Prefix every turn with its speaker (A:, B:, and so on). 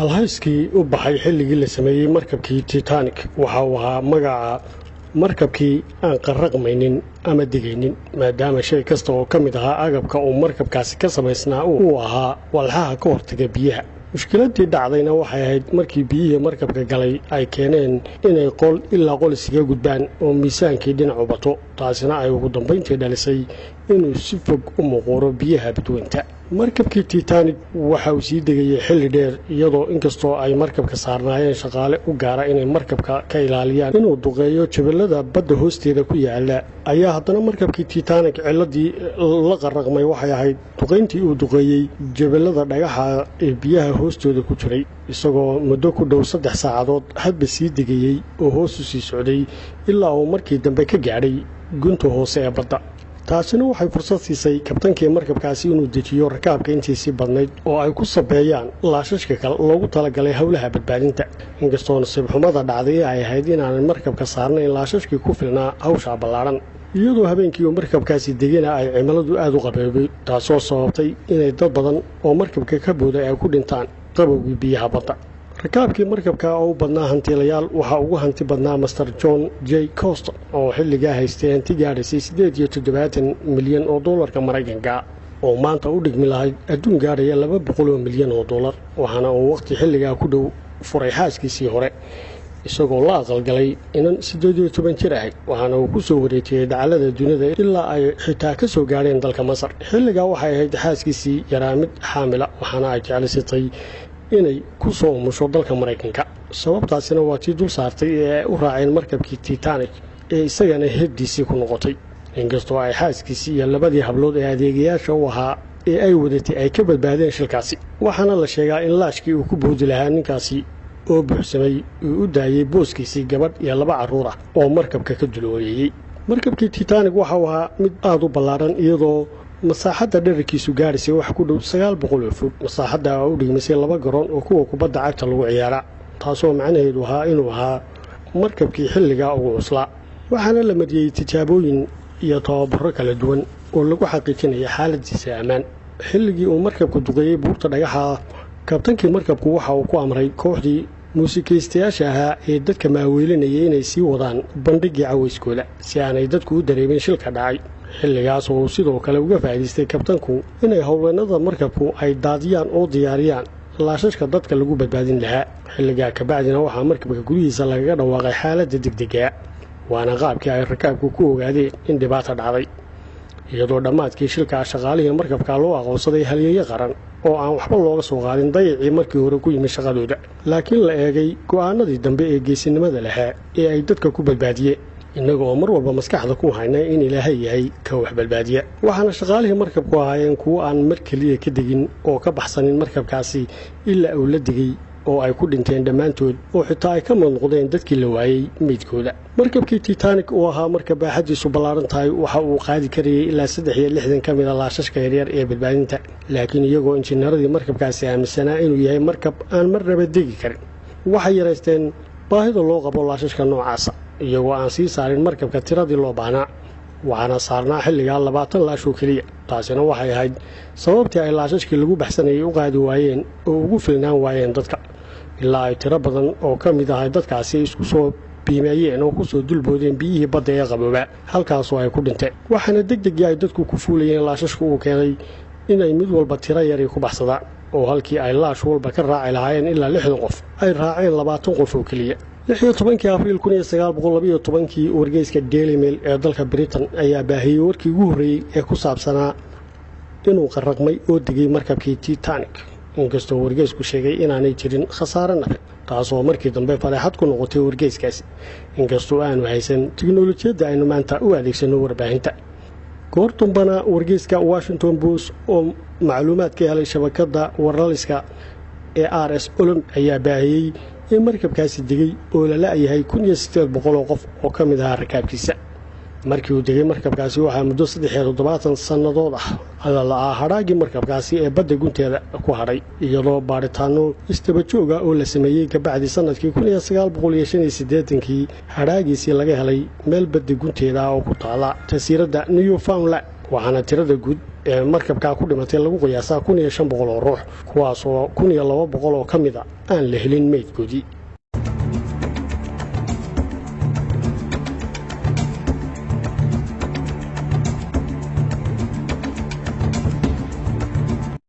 A: halhayskii u baxay xilligii la sameeyey markabkii Titanic waxa uu ahaa magaca markabkii aan qarraqmaynin ama digaynin maadaama shay kasta oo ka mid ahaa agabka uu markabkaasi ka samaysnaa uu ahaa walxaha ka hortaga biyaha mushkiladii dhacdayna waxay ahayd markii biyihii markabka galay ay keeneen inay ilaa qol isaga gudbaan oo miisaankii dhinacu bato taasina ay ugu dambayntii dhalisay inuu si fog u muuquro biyaha badweynta markabkii Titanic waxa uu sii degayay xilli dheer iyadoo inkastoo ay markabka saarnaayeen shaqaale u gaara inay markabka ka ilaaliyaan inuu duqeeyo jaballada badda hoosteeda ku yaala ayaa haddana markabkii Titanic ciladii la qarraqmay waxay ahayd duqeyntii uu duqeeyay jaballada dhagaxa ee biyaha hoostooda ku jiray isagoo muddo ku dhow 3 saacadood hadba sii degayay oo hoos u sii socday ilaa uu markii dambe ka gaadhay gunta hoose ee badda taasina waxay fursad siisay kabtankii markabkaasi inuu dejiyo rakaabka intiisii badnayd oo ay ku sabeeyaan laashashka kale loogu talagalay howlaha badbaadinta inkastoo nasiib xumada dhacday ay ahayd inaan markabka saarnayn laashashkii ku filnaa hawsha ballaaran iyadoo habeenkii markabkaasi degana ay cimiladu aad u qaboobay taasoo sababtay inay dad badan oo markabka ka booday ay ku dhintaan qabowgii biyaha badda rakaabkii markabka oo u badnaa hantiilayaal waxa ugu hanti badnaa Master John J. Costa oo xilligaa haystay hanti gaadhaysay 78 milyan oo dollarka Mareykanka oo maanta u dhigmi lahayd adduun gaadhaya 200 milyan oo dollar waxaana uu waqti xilligaa ku dhow furay xaaskiisii hore isagoo la aqalgalay inan 18 jir ah waxaana uu ku soo wareejiyay dacallada dunida ilaa ay xitaa ka soo gaadheen dalka Masar xilligaa waxay ahayd xaaskiisii yaraamid xaamila waxaana ay jeclaysatay inay ku soo umusho dalka Mareykanka sababtaasina waa tii dul saartay ee u raaceen markabkii Titanic ee isagana heediisii ku noqotay inkastoo ay xaaskiisii iyo labadii hablood ee adeegayaasha u ahaa ee ay wadatay ay ka badbaadeen shilkaasi waxaana la sheegaa in laashkii uu ku boodi lahaa ninkaasi oo buuxsamay uu u daayay booskiisii gabadh iyo 2 carruur ah oo markabka ka dulooyay markabkii Titanic waxa uu ahaa mid aad u ballaaran iyadoo masaaxadda dhererkiisu gaadhaysay wax ku dhow 900 fut masaaxadda oo u dhigmisay 2 garoon oo kuwa kubadda cagta lagu ciyaara taasoo macnaheedu ahaa inuu ahaa markabkii xilligaa ugu cuslaa waxaana la mariyay tijaabooyin iyo tababaro kala duwan oo lagu xaqiijinaya xaaladiisa ammaan xilligii uu markabku duqeeyay buurta dhagaxa kabtankii markabku waxa uu ku amray kooxdii muusikaystayaasha ahaa ee dadka maaweelinayay inay sii wadaan bandhigii cawayskooda si aanay dadku u dareemin shilka dhacay xilligaas oo sidoo kale uga faa'iideystay kabtanku inay howlweennada markabku ay daadiyaan oo diyaariyaan laashashka dadka lagu badbaadin lahaa xilligaa ka bacdina waxaa markabka gudihiisa lagaga dhawaaqay xaaladda degdega waana qaabkii ay rakaabku ku ogaadeen in dhibaato dhacday iyadoo dhammaadkii shilka shaqaalihii markabka loo aqoonsaday halyeeye qaran oo aan waxba looga soo qaadin dayacii markii hore ku yimid shaqadooda laakiin la eegay go'aanadii dambe ee geesinimada lahaa ee ay dadka ku badbaadiyeen innaga oo mar walba maskaxda ku haynay in Ilaahay yahay ka wax badbaadiya waxaana shaqaalihii markabku ahaayeen kuwo aan mar kaliya ka degin oo ka baxsanin markabkaasi ilaa uu la digay oo ay ku dhinteen dhammaantood oo xitaa ay ka noqdeen dadkii la waayay meydkooda markabkii Titanic oo ahaa markab baaxadiisu ballaaran tahay waxa uu qaadi karayay ilaa 63 ka mid ah laashashka yaryar ee badbaadinta laakiin iyagoo injineeradii markabkaasi aaminsanaa inuu yahay markab aan marnaba degi karin waxay yareysteen baahida loo qabo laashashka noocaas iyagoo aan sii saarin markabka tiradii loo baahnaa waxaana saarnaa xilligaa 20 laash oo keliya taasina waxay ahayd sababtii ay laashashkii lagu baxsanayay u qaadi waayeen oo ugu filnaan waayeen dadka ilaa ay tiro badan oo ka mid ahay dadkaasi isku soo biimeeyeen oo ku soo dulboodeen biyihii badda ee qabooba halkaasoo ay ku dhinteen waxaana degdegii ay dadku ku fuulayeen laashashku uu keenay inay mid walba tiro yari ku baxsadaan oo halkii ay laash walba ka raaci lahaayeen ilaa 60 qof ay raaceen 20 qof oo keliya 16 Abriil 1912 wargeyska Daily Mail ee dalka Britain ayaa baahiyay warkii ugu horreeyay ee ku saabsanaa inuu qarraqmay oo degay markabkii Titanic inkastoo wargeysku sheegay inaanay jirin khasaare nafeed taasoo markii dambe fadeexad ku noqotay wargeyskaasi inkastoo aanu haysan tiknoolajiyadda aynu maanta u adeegsano warbaahinta goortunbana wargeyska Washington Post oo macluumaad ka helay shabakadda wararliska ee RS Olymp ayaa baahiyay in markabkaasi degay oo la la'yahay 1800 qof oo ka mid ah rakaabkiisa markii uu degay markabkaasi waxaa muddo 73 sannadood ah hadhaagii markabkaasi ee badda gunteeda ku hadhay iyadoo baaritaano istaba jooga oo la sameeyay ka bacdi sanadkii 1985 hadhaagiisii laga helay meel badda gunteeda oo ku taala jasiiradda Newfoundland waxaana tirada guud ee markabkaa ku dhimatay lagu qiyaasaa 1500 oo ruux kuwaasoo 1200 oo ka mid a aan la helin meydkoodii.